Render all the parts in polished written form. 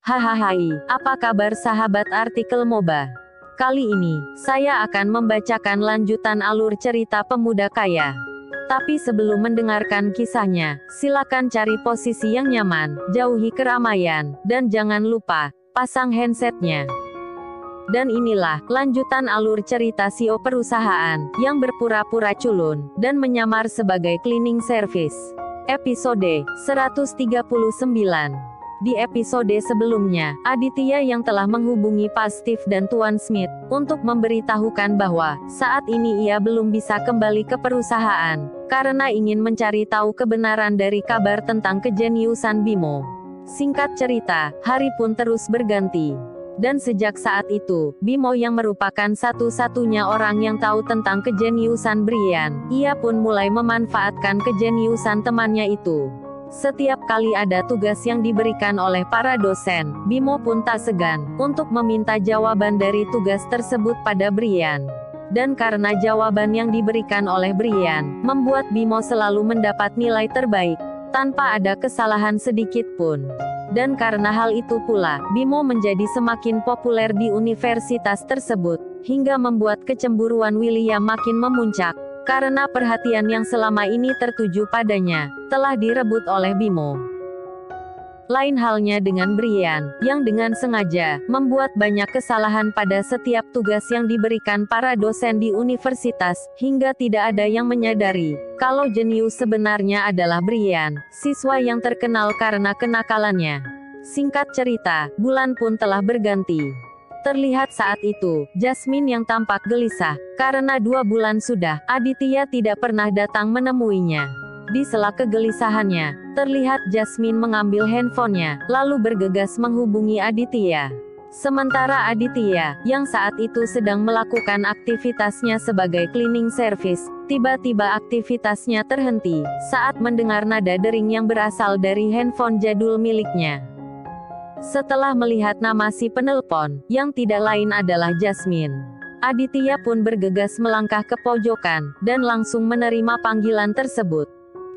Hahaha, apa kabar sahabat artikel MOBA? Kali ini, saya akan membacakan lanjutan alur cerita pemuda kaya. Tapi sebelum mendengarkan kisahnya, silakan cari posisi yang nyaman, jauhi keramaian, dan jangan lupa, pasang handsetnya. Dan inilah, lanjutan alur cerita CEO perusahaan, yang berpura-pura culun, dan menyamar sebagai cleaning service. Episode 139. Di episode sebelumnya, Aditya yang telah menghubungi Pak Steve dan Tuan Smith, untuk memberitahukan bahwa, saat ini ia belum bisa kembali ke perusahaan, karena ingin mencari tahu kebenaran dari kabar tentang kejeniusan Bimo. Singkat cerita, hari pun terus berganti. Dan sejak saat itu, Bimo yang merupakan satu-satunya orang yang tahu tentang kejeniusan Brian, ia pun mulai memanfaatkan kejeniusan temannya itu. Setiap kali ada tugas yang diberikan oleh para dosen, Bimo pun tak segan untuk meminta jawaban dari tugas tersebut pada Brian. Dan karena jawaban yang diberikan oleh Brian, membuat Bimo selalu mendapat nilai terbaik, tanpa ada kesalahan sedikit pun. Dan karena hal itu pula, Bimo menjadi semakin populer di universitas tersebut, hingga membuat kecemburuan William makin memuncak. Karena perhatian yang selama ini tertuju padanya, telah direbut oleh Bimo. Lain halnya dengan Brian, yang dengan sengaja, membuat banyak kesalahan pada setiap tugas yang diberikan para dosen di universitas, hingga tidak ada yang menyadari, kalau jenius sebenarnya adalah Brian, siswa yang terkenal karena kenakalannya. Singkat cerita, bulan pun telah berganti. Terlihat saat itu, Jasmine yang tampak gelisah, karena 2 bulan sudah, Aditya tidak pernah datang menemuinya. Di sela kegelisahannya, terlihat Jasmine mengambil handphonenya, lalu bergegas menghubungi Aditya. Sementara Aditya, yang saat itu sedang melakukan aktivitasnya sebagai cleaning service, tiba-tiba aktivitasnya terhenti, saat mendengar nada dering yang berasal dari handphone jadul miliknya. Setelah melihat nama si penelpon, yang tidak lain adalah Jasmine, Aditya pun bergegas melangkah ke pojokan, dan langsung menerima panggilan tersebut.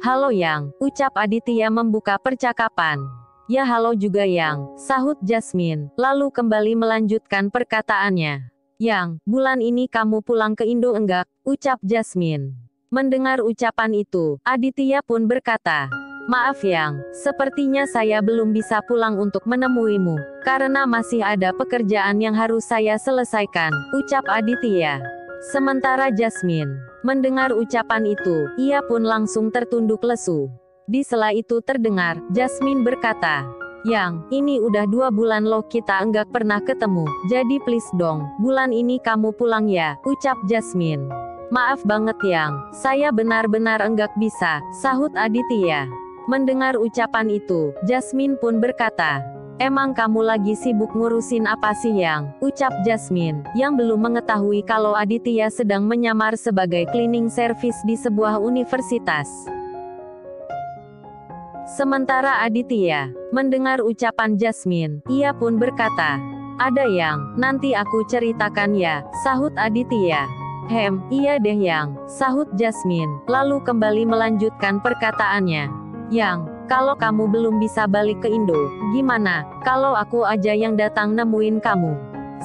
"Halo Yang," ucap Aditya membuka percakapan. "Ya halo juga Yang," sahut Jasmine, lalu kembali melanjutkan perkataannya. "Yang, bulan ini kamu pulang ke Indo enggak?" ucap Jasmine. Mendengar ucapan itu, Aditya pun berkata, "Maaf Yang, sepertinya saya belum bisa pulang untuk menemuimu, karena masih ada pekerjaan yang harus saya selesaikan," ucap Aditya. Sementara Jasmine, mendengar ucapan itu, ia pun langsung tertunduk lesu. Di sela itu terdengar, Jasmine berkata, "Yang, ini udah 2 bulan loh kita enggak pernah ketemu, jadi please dong, bulan ini kamu pulang ya," ucap Jasmine. "Maaf banget Yang, saya benar-benar enggak bisa," sahut Aditya. Mendengar ucapan itu, Jasmine pun berkata, "Emang kamu lagi sibuk ngurusin apa sih Yang?" ucap Jasmine, yang belum mengetahui kalau Aditya sedang menyamar sebagai cleaning service di sebuah universitas. Sementara Aditya, mendengar ucapan Jasmine, ia pun berkata, "Ada Yang, nanti aku ceritakan ya," sahut Aditya. Iya deh Yang," sahut Jasmine, lalu kembali melanjutkan perkataannya. "Yang, kalau kamu belum bisa balik ke Indo, gimana, kalau aku aja yang datang nemuin kamu?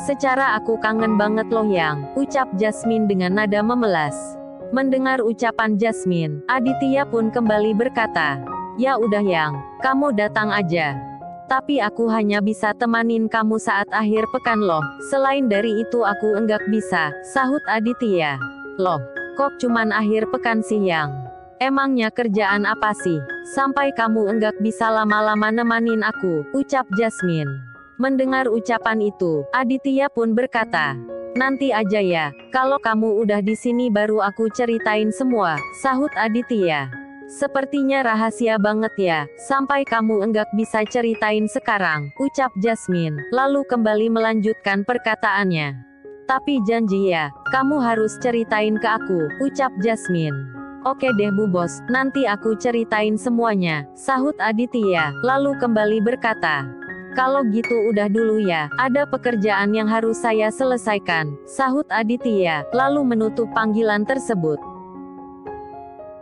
Secara aku kangen banget loh Yang," ucap Jasmine dengan nada memelas. Mendengar ucapan Jasmine, Aditya pun kembali berkata, "Ya udah Yang, kamu datang aja. Tapi aku hanya bisa temanin kamu saat akhir pekan loh, selain dari itu aku enggak bisa," sahut Aditya. "Loh, kok cuman akhir pekan sih Yang? Emangnya kerjaan apa sih, sampai kamu enggak bisa lama-lama nemanin aku," ucap Jasmine. Mendengar ucapan itu, Aditya pun berkata, "Nanti aja ya, kalau kamu udah di sini baru aku ceritain semua," sahut Aditya. "Sepertinya rahasia banget ya, sampai kamu enggak bisa ceritain sekarang," ucap Jasmine, lalu kembali melanjutkan perkataannya. "Tapi janji ya, kamu harus ceritain ke aku," ucap Jasmine. "Oke deh Bu Bos, nanti aku ceritain semuanya," sahut Aditya, lalu kembali berkata, "Kalau gitu udah dulu ya, ada pekerjaan yang harus saya selesaikan," sahut Aditya, lalu menutup panggilan tersebut.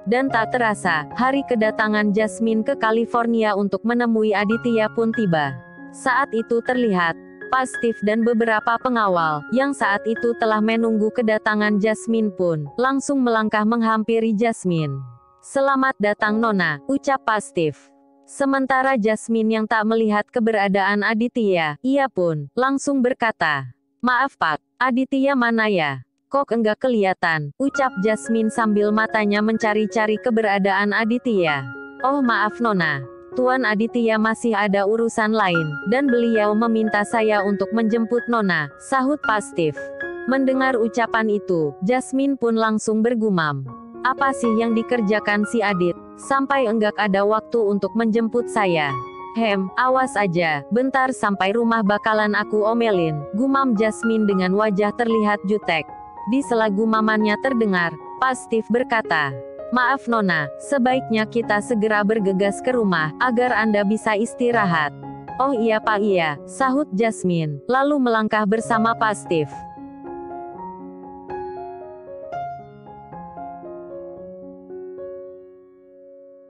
Dan tak terasa, hari kedatangan Jasmine ke California untuk menemui Aditya pun tiba. Saat itu terlihat, Pak Steve dan beberapa pengawal, yang saat itu telah menunggu kedatangan Jasmine pun, langsung melangkah menghampiri Jasmine. "Selamat datang Nona," ucap Pak Steve. Sementara Jasmine yang tak melihat keberadaan Aditya, ia pun, langsung berkata, "Maaf Pak, Aditya mana ya? Kok enggak kelihatan?" ucap Jasmine sambil matanya mencari-cari keberadaan Aditya. "Oh maaf Nona. Tuan Aditya masih ada urusan lain, dan beliau meminta saya untuk menjemput Nona," sahut Pak Steve. Mendengar ucapan itu, Jasmine pun langsung bergumam. "Apa sih yang dikerjakan si Adit, sampai enggak ada waktu untuk menjemput saya? Awas aja, bentar sampai rumah bakalan aku omelin," gumam Jasmine dengan wajah terlihat jutek. Di sela gumamannya terdengar, Pak Steve berkata, "Maaf Nona, sebaiknya kita segera bergegas ke rumah, agar Anda bisa istirahat." "Oh iya Pak iya," sahut Jasmine, lalu melangkah bersama Pak Steve.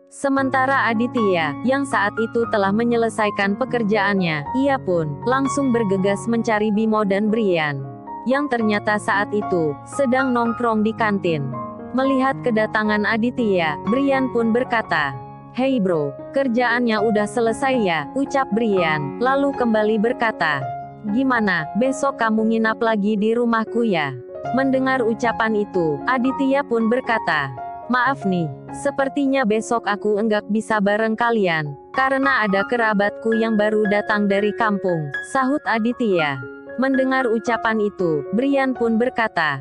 Sementara Aditya, yang saat itu telah menyelesaikan pekerjaannya, ia pun, langsung bergegas mencari Bimo dan Brian, yang ternyata saat itu, sedang nongkrong di kantin. Melihat kedatangan Aditya, Brian pun berkata, "Hei bro, kerjaannya udah selesai ya?" ucap Brian, lalu kembali berkata, "Gimana, besok kamu nginap lagi di rumahku ya?" Mendengar ucapan itu, Aditya pun berkata, "Maaf nih, sepertinya besok aku enggak bisa bareng kalian, karena ada kerabatku yang baru datang dari kampung," sahut Aditya. Mendengar ucapan itu, Brian pun berkata,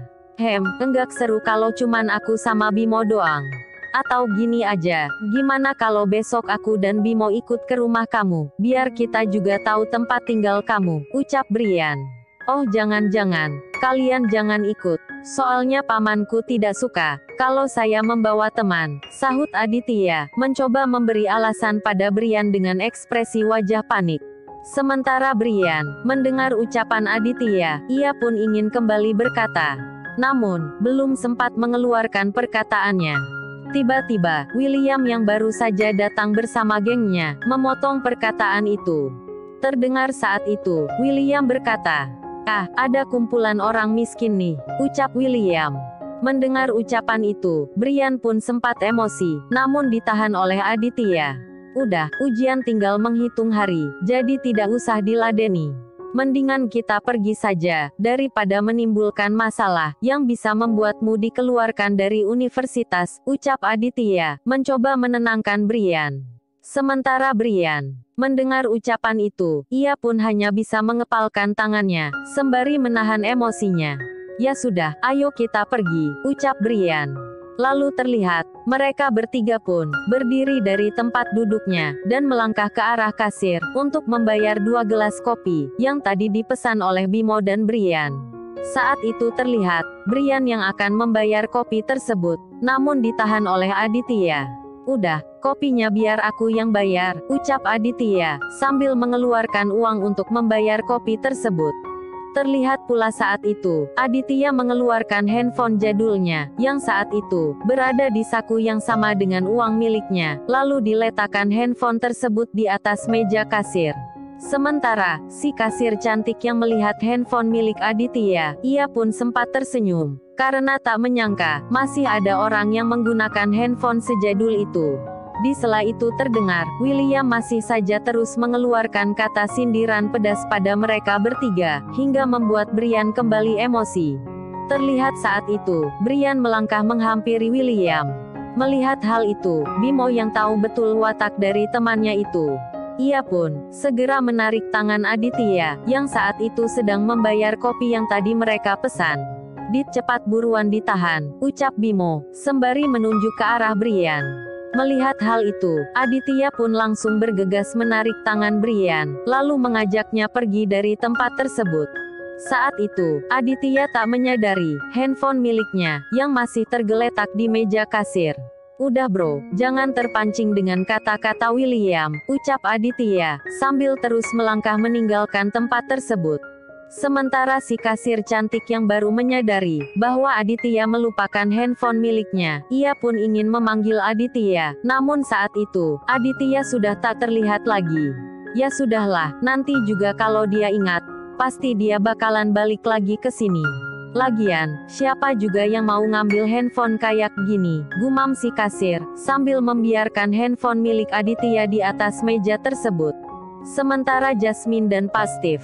"Enggak seru kalau cuman aku sama Bimo doang. Atau gini aja, gimana kalau besok aku dan Bimo ikut ke rumah kamu, biar kita juga tahu tempat tinggal kamu," ucap Brian. "Oh jangan-jangan, kalian jangan ikut, soalnya pamanku tidak suka kalau saya membawa teman," sahut Aditya, mencoba memberi alasan pada Brian dengan ekspresi wajah panik. Sementara Brian, mendengar ucapan Aditya, ia pun ingin kembali berkata, namun, belum sempat mengeluarkan perkataannya. Tiba-tiba, William yang baru saja datang bersama gengnya, memotong perkataan itu. Terdengar saat itu, William berkata, "Ah, ada kumpulan orang miskin nih," ucap William. Mendengar ucapan itu, Brian pun sempat emosi, namun ditahan oleh Aditya. "Udah, ujian tinggal menghitung hari, jadi tidak usah diladeni. Mendingan kita pergi saja, daripada menimbulkan masalah, yang bisa membuatmu dikeluarkan dari universitas," ucap Aditya, mencoba menenangkan Brian. Sementara Brian, mendengar ucapan itu, ia pun hanya bisa mengepalkan tangannya, sembari menahan emosinya. "Ya sudah, ayo kita pergi," ucap Brian. Lalu terlihat, mereka bertiga pun, berdiri dari tempat duduknya, dan melangkah ke arah kasir, untuk membayar 2 gelas kopi, yang tadi dipesan oleh Bimo dan Brian. Saat itu terlihat, Brian yang akan membayar kopi tersebut, namun ditahan oleh Aditya. "Udah, kopinya biar aku yang bayar," ucap Aditya, sambil mengeluarkan uang untuk membayar kopi tersebut. Terlihat pula saat itu, Aditya mengeluarkan handphone jadulnya, yang saat itu, berada di saku yang sama dengan uang miliknya, lalu diletakkan handphone tersebut di atas meja kasir. Sementara, si kasir cantik yang melihat handphone milik Aditya, ia pun sempat tersenyum, karena tak menyangka, masih ada orang yang menggunakan handphone sejadul itu. Di sela itu terdengar, William masih saja terus mengeluarkan kata sindiran pedas pada mereka bertiga, hingga membuat Brian kembali emosi. Terlihat saat itu, Brian melangkah menghampiri William. Melihat hal itu, Bimo yang tahu betul watak dari temannya itu, ia pun segera menarik tangan Aditya, yang saat itu sedang membayar kopi yang tadi mereka pesan. "Dit, cepat buruan ditahan," ucap Bimo, sembari menunjuk ke arah Brian. Melihat hal itu, Aditya pun langsung bergegas menarik tangan Brian, lalu mengajaknya pergi dari tempat tersebut. Saat itu, Aditya tak menyadari, handphone miliknya, yang masih tergeletak di meja kasir. "Udah bro, jangan terpancing dengan kata-kata William," ucap Aditya, sambil terus melangkah meninggalkan tempat tersebut. Sementara si kasir cantik yang baru menyadari bahwa Aditya melupakan handphone miliknya, ia pun ingin memanggil Aditya, namun saat itu, Aditya sudah tak terlihat lagi. Ya sudahlah, nanti juga kalau dia ingat, pasti dia bakalan balik lagi ke sini. Lagian, siapa juga yang mau ngambil handphone kayak gini, gumam si kasir, sambil membiarkan handphone milik Aditya di atas meja tersebut. Sementara Jasmine dan Pastif,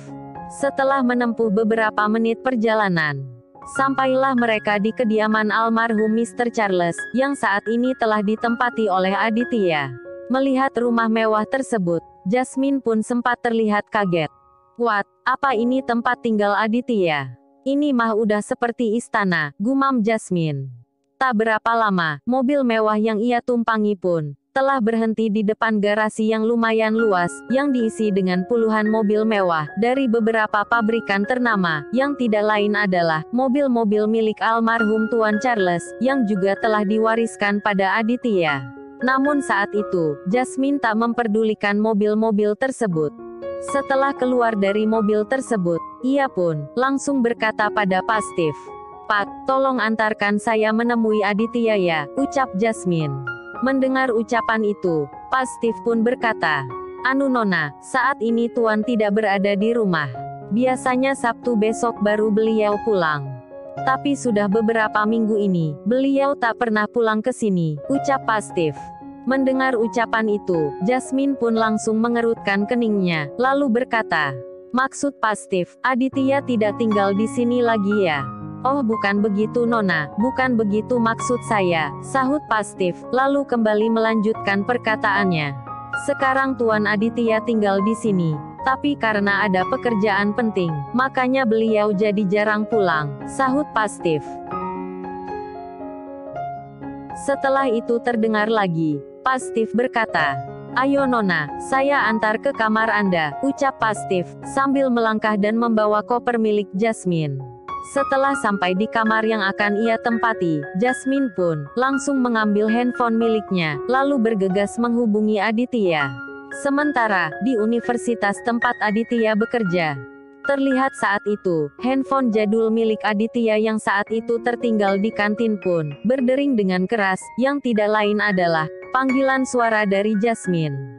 setelah menempuh beberapa menit perjalanan, sampailah mereka di kediaman almarhum Mr. Charles, yang saat ini telah ditempati oleh Aditya. Melihat rumah mewah tersebut, Jasmine pun sempat terlihat kaget. "What, apa ini tempat tinggal Aditya? Ini mah udah seperti istana," gumam Jasmine. Tak berapa lama, mobil mewah yang ia tumpangi pun telah berhenti di depan garasi yang lumayan luas, yang diisi dengan puluhan mobil mewah dari beberapa pabrikan ternama, yang tidak lain adalah mobil-mobil milik almarhum Tuan Charles, yang juga telah diwariskan pada Aditya. Namun saat itu, Jasmine tak memperdulikan mobil-mobil tersebut. Setelah keluar dari mobil tersebut, ia pun langsung berkata pada Pastif, "Pak, tolong antarkan saya menemui Aditya ya," ucap Jasmine. Mendengar ucapan itu, Pastif pun berkata, "Anu Nona, saat ini Tuan tidak berada di rumah. Biasanya Sabtu besok baru beliau pulang. Tapi sudah beberapa minggu ini, beliau tak pernah pulang ke sini," ucap Pastif. Mendengar ucapan itu, Jasmine pun langsung mengerutkan keningnya, lalu berkata, "Maksud Pastif, Aditya tidak tinggal di sini lagi ya?" "Oh bukan begitu Nona, bukan begitu maksud saya," sahut Pastif, lalu kembali melanjutkan perkataannya. "Sekarang Tuan Aditya tinggal di sini, tapi karena ada pekerjaan penting, makanya beliau jadi jarang pulang," sahut Pastif. Setelah itu terdengar lagi, Pastif berkata, "Ayo Nona, saya antar ke kamar Anda," ucap Pastif, sambil melangkah dan membawa koper milik Jasmine. Setelah sampai di kamar yang akan ia tempati, Jasmine pun langsung mengambil handphone miliknya, lalu bergegas menghubungi Aditya. Sementara, di universitas tempat Aditya bekerja, terlihat saat itu, handphone jadul milik Aditya yang saat itu tertinggal di kantin pun berdering dengan keras, yang tidak lain adalah panggilan suara dari Jasmine.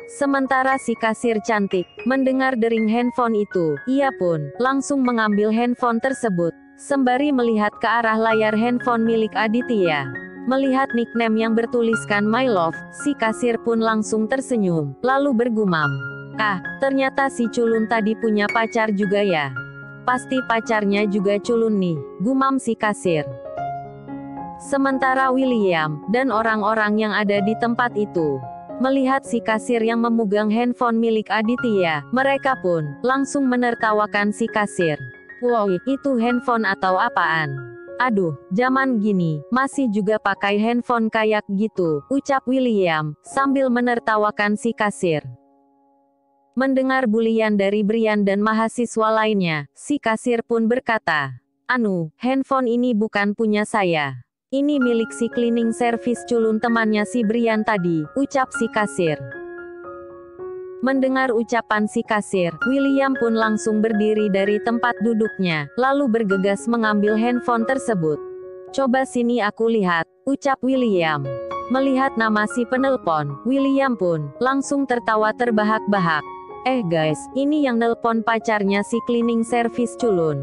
Sementara si kasir cantik mendengar dering handphone itu, ia pun langsung mengambil handphone tersebut, sembari melihat ke arah layar handphone milik Aditya. Melihat nickname yang bertuliskan "My Love", si kasir pun langsung tersenyum, lalu bergumam, "Ah, ternyata si culun tadi punya pacar juga ya. Pasti pacarnya juga culun nih," gumam si kasir. Sementara William dan orang-orang yang ada di tempat itu melihat si kasir yang memegang handphone milik Aditya, mereka pun langsung menertawakan si kasir. "Wow, itu handphone atau apaan? Aduh, zaman gini masih juga pakai handphone kayak gitu," ucap William sambil menertawakan si kasir. Mendengar bulian dari Brian dan mahasiswa lainnya, si kasir pun berkata, "Anu, handphone ini bukan punya saya. Ini milik si cleaning service culun temannya si Brian tadi," ucap si kasir. Mendengar ucapan si kasir, William pun langsung berdiri dari tempat duduknya, lalu bergegas mengambil handphone tersebut. "Coba sini aku lihat," ucap William. Melihat nama si penelpon, William pun langsung tertawa terbahak-bahak. Guys, ini yang nelpon pacarnya si cleaning service culun.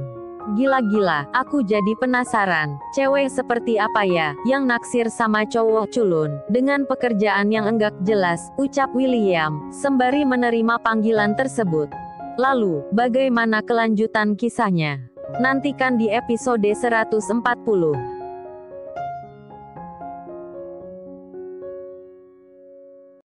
Gila-gila, aku jadi penasaran, cewek seperti apa ya, yang naksir sama cowok culun, dengan pekerjaan yang enggak jelas," ucap William, sembari menerima panggilan tersebut. Lalu, bagaimana kelanjutan kisahnya? Nantikan di episode 140.